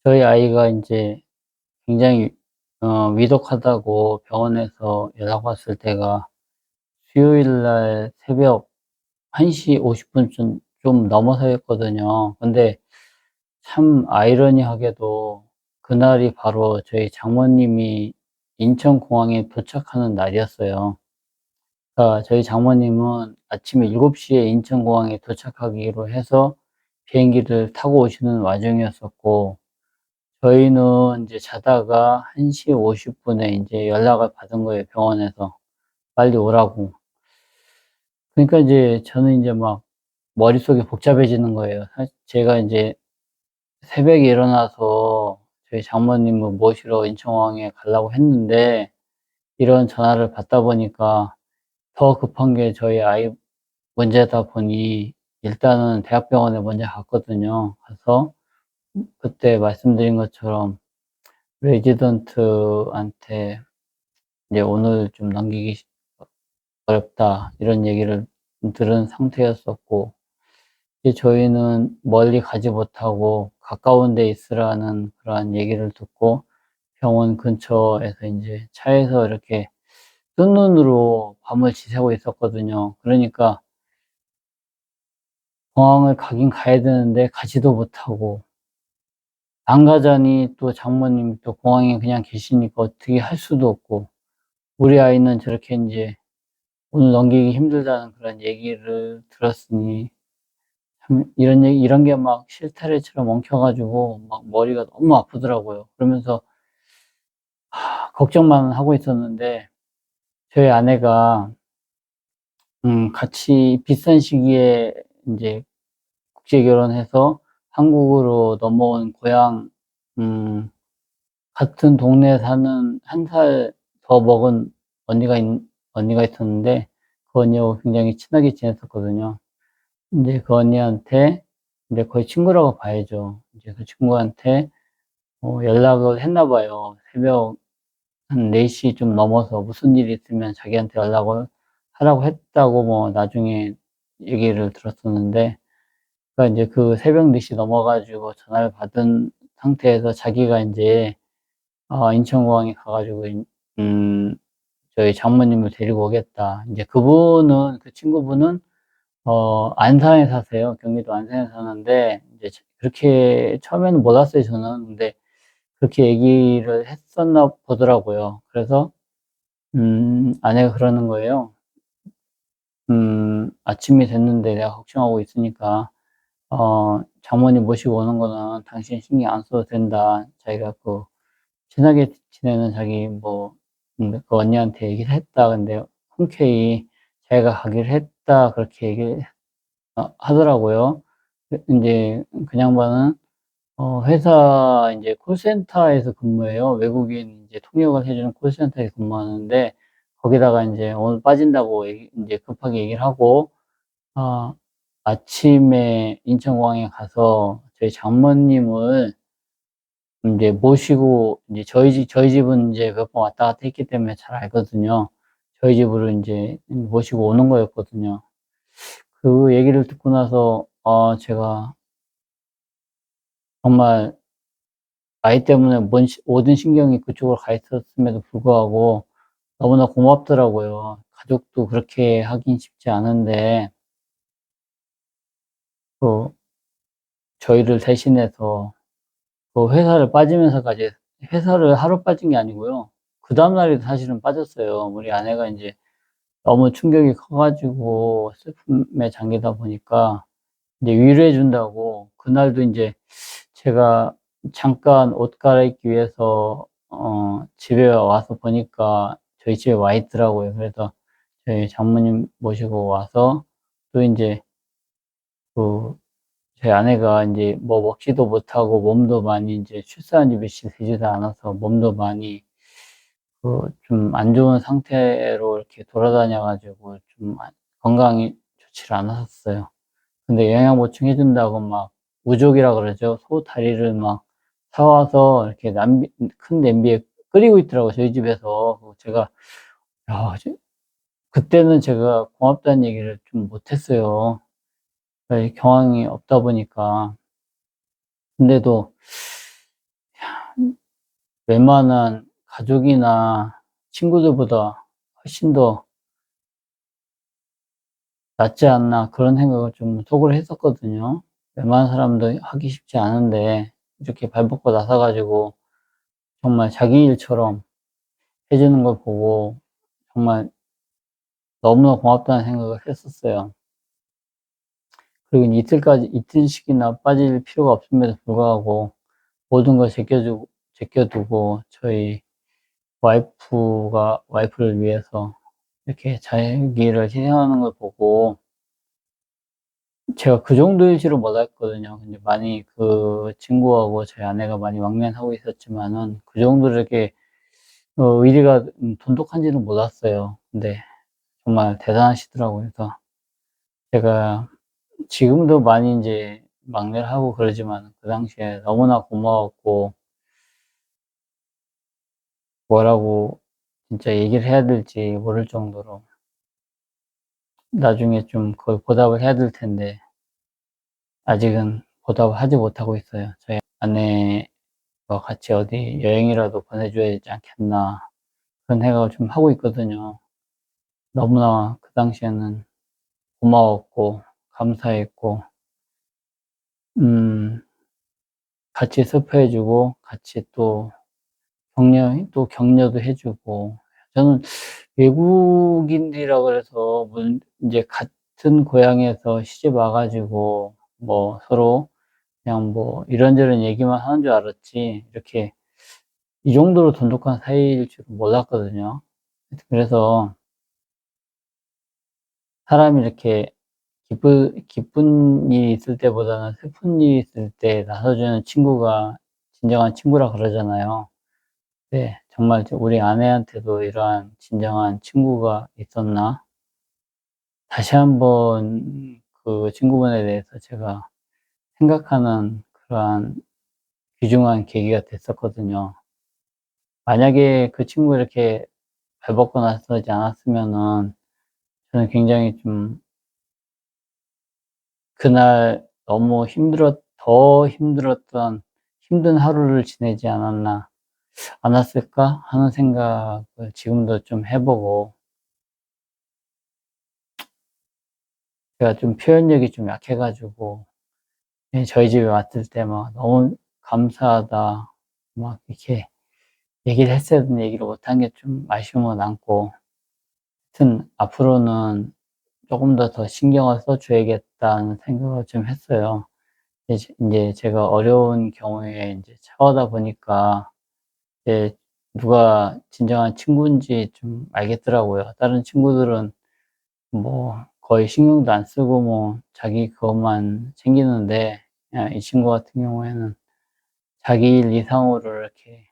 저희 아이가 인제 굉장히 위독하다고 병원에서 연락 왔을 때가 수요일 날 새벽 1시 50 분쯤 좀 넘어서였거든요. 근데 참 아이러니하게도 그날이 바로 저희 장모님이 인천공항에 도착하는 날이었어요. 그러니까 저희 장모님은 아침에 7 시에 인천공항에 도착하기로 해서 비행기를 타고 오시는 와중이었었고, 저희는 인제 자다가 1시 50 분에 인제 연락을 받은 거예요, 병원에서. 빨리 오라고. 그러니까 인제 저는 인제 막 머릿속이 복잡해지는 거예요. 제가 인제 새벽에 일어나서 저희 장모님을 모시러 인천공항에 가려고 했는데, 이런 전화를 받다 보니까 더 급한 게 저희 아이 문제다 보니 일단은 대학병원에 먼저 갔거든요. 가서 그때 말씀드린 것처럼 레지던트한테 이제 "오늘 좀 넘기기 어렵다." 이런 얘기를 들은 상태였었고, 이제 저희는 멀리 가지 못하고 가까운 데 있으라는 그러한 얘기를 듣고 병원 근처에서 인제 차에서 이렇게 뜬 눈으로 밤을 지새고 있었거든요. 그러니까 공항을 가긴 가야 되는데 가지도 못하고, 안 가자니 또 장모님이 또 공항에 그냥 계시니까 어떻게 할 수도 없고, 우리 아이는 저렇게 인제 오늘 넘기기 힘들다는 그런 얘기를 들었으니 참 이런 게 막 실타래처럼 엉켜 가지고 막 머리가 너무 아프더라고요. 그러면서 걱정만 하고 있었는데, 저희 아내가 같이 비슷한 시기에 인제 국제 결혼해서 한국으로 넘어온 고향, 음 같은 동네에 사는 1살 더 먹은 언니가 있 언니가 있었는데, 그 언니하고 굉장히 친하게 지냈었거든요. 인제 그 언니한테, 인제 거의 친구라고 봐야죠. 이제 그 친구한테 연락을 했나 봐요. 새벽 한 4시 좀 넘어서 무슨 일이 있으면 자기한테 연락을 하라고 했다고 뭐 나중에 얘기를 들었었는데, 그러니까 인제 그 새벽 4시 넘어 가지고 전화를 받은 상태에서 자기가 인제 인천공항에 가 가지고 저희 장모님을 데리고 오겠다. 인제 그분은, 그 친구분은 안산에 사세요. 경기도 안산에 사는데, 인제 그렇게 처음에는 몰랐어요, 저는. 근데 그렇게 얘기를 했었나 보더라고요. 그래서 아내가 그러는 거예요. "아침이 됐는데 내가 걱정하고 있으니까 장모님 모시고 오는 거는 당신 신경 안 써도 된다." 자기가 그 친하게 지내는 자기 뭐 그 언니한테 얘기를 했다. 근데 흔쾌히 자기가 가기로 했다, 그렇게 얘기를 하더라고요. 인제 그 양반은 회사 인제 콜센터에서 근무해요. 외국인 인제 통역을 해 주는 콜센터에 근무하는데, 거기다가 인제 오늘 빠진다고 인제 급하게 얘기를 하고, 아 아침에 인천공항에 가서 저희 장모님을 인제 모시고, 인제 저희 집은 인제 몇 번 왔다 갔다 했기 때문에 잘 알거든요. 저희 집으로 인제 모시고 오는 거였거든요. 그 얘기를 듣고 나서 제가 정말 아이 때문에 모든 신경이 그쪽으로 가 있었음에도 불구하고 너무나 고맙더라고요. 가족도 그렇게 하긴 쉽지 않은데, 그 저희를 대신해서 그 회사를 빠지면서까지, 회사를 하루 빠진 게 아니고요. 그다음 날에도 사실은 빠졌어요. 우리 아내가 인제 너무 충격이 커 가지고 슬픔에 잠기다 보니까 이제 위로해 준다고 그날도 인제 제가 잠깐 옷 갈아입기 위해서 집에 와서 보니까 저희 집에 와 있더라고요. 그래서 저희 장모님 모시고 와서 또 인제 그 저희 아내가 인제 뭐 먹지도 못하고 몸도 많이 인제 출산한 지 며칠 되지도 않아서 몸도 많이 좀 안 좋은 상태로 이렇게 돌아다녀 가지고 좀 건강이 좋지를 않았었어요. 근데 영양 보충해 준다고 막 우족이라 그러죠. 소 다리를 막 사 와서 이렇게 큰 냄비에 끓이고 있더라고요, 저희 집에서. 제가 야 그때는 제가 고맙다는 얘기를 좀 못 했어요. 이 경황이 없다 보니까. 근데도 웬만한 가족이나 친구들보다 훨씬 더 낫지 않나 그런 생각을 좀 속으로 했었거든요. 웬만한 사람도 하기 쉽지 않은데 이렇게 발벗고 나서 가지고 정말 자기 일처럼 해 주는 걸 보고 정말 너무나 고맙다는 생각을 했었어요. 그리고 이틀씩이나 빠질 필요가 없음에도 불구하고 모든 걸 제껴두고 저희 와이프를 위해서 이렇게 자기를 희생하는 걸 보고 제가 그 정도일 줄은 몰랐거든요. 근데 많이 그 친구하고 저희 아내가 많이 왕래하고 있었지만은 그 정도로 이렇게 의리가 돈독한지는 몰랐어요. 근데 정말 대단하시더라고요. 그래서 제가 지금도 많이 인제 막내를 하고 그러지만 그 당시에 너무나 고마웠고 뭐라고 진짜 얘기를 해야 될지 모를 정도로 나중에 좀 그걸 보답을 해야 될 텐데 아직은 보답을 하지 못하고 있어요. 저희 아내와 같이 어디 여행이라도 보내줘야 되지 않겠나 그런 생각을 좀 하고 있거든요. 너무나 그 당시에는 고마웠고 감사했고 음 같이 슬퍼해 주고 같이 또 격려도 해 주고 저는 외국인들이라 그래서 인제 같은 고향에서 시집 와 가지고 뭐 서로 그냥 뭐 이런저런 얘기만 하는 줄 알았지 이렇게 이 정도로 돈독한 사이일 줄은 몰랐거든요. 그래서 사람이 이렇게 기쁜 일이 있을 때보다는 슬픈 일이 있을 때 나서주는 친구가 진정한 친구라 그러잖아요. 네. 정말 우리 아내한테도 이러한 진정한 친구가 있었나? 다시 한번 그 친구분에 대해서 제가 생각하는 그러한 귀중한 계기가 됐었거든요. 만약에 그 친구가 이렇게 발벗고 나서지 않았으면은 저는 굉장히 좀 그날 너무 더 힘들었던 힘든 하루를 지내지 않았을까 하는 생각을 지금도 좀 해 보고 제가 좀 표현력이 좀 약해 가지고 예 저희 집에 왔을 때 막 "너무 감사하다." 막 이렇게 얘기를 했어야 되는데 얘기를 못한 게 좀 아쉬움은 남고 하여튼 앞으로는 쪼금 더 신경을 써 줘야겠다는 생각을 좀 했어요. 인제 제가 어려운 경우에 인제 처하다 보니까 이제 누가 진정한 친구인지 좀 알겠더라고요. 다른 친구들은 뭐 거의 신경도 안 쓰고 뭐 자기 그것만 챙기는데 이 친구 같은 경우에는 자기 일 이상으로 이렇게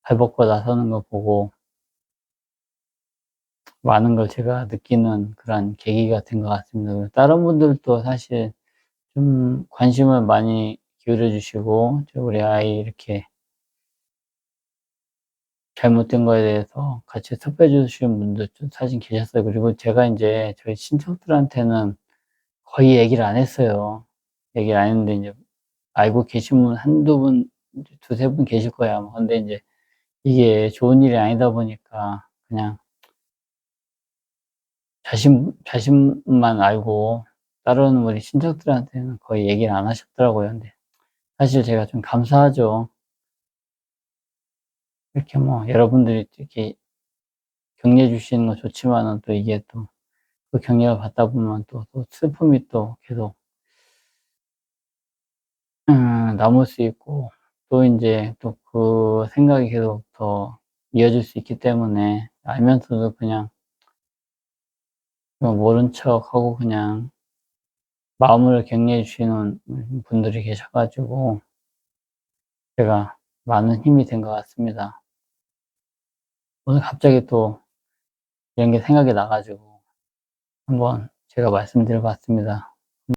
발벗고 나서는 거 보고 많은 걸 제가 느끼는 그런 계기가 된 것 같습니다. 다른 분들도 사실 좀 관심을 많이 기울여 주시고 우리 아이 이렇게 잘못된 거에 대해서 같이 섭외해 주시는 분도 좀 사실 계셨어요. 그리고 제가 인제 저희 친척들한테는 거의 얘기를 안 했어요. 얘기를 안 했는데 인제 알고 계신 분 한두 분 이제 두세 분 계실 거예요 아마. 근데 인제 이게 좋은 일이 아니다 보니까 그냥 자신만 알고 다른 우리 친척들한테는 거의 얘기를 안 하셨더라고요. 근데 사실 제가 좀 감사하죠. 이렇게 뭐 여러분들이 이렇게 격려해 주시는 건 좋지만은 또 이게 또 그 격려를 받다 보면 또 슬픔이 또 계속 남을 수 있고 또 인제 또 그 생각이 계속 더 이어질 수 있기 때문에 알면서도 그냥 모른 척하고 그냥 마음을 격려해 주시는 분들이 계셔 가지고 제가 많은 힘이 된 것 같습니다. 오늘 갑자기 또 이런 게 생각이 나 가지고 한번 제가 말씀드려 봤습니다.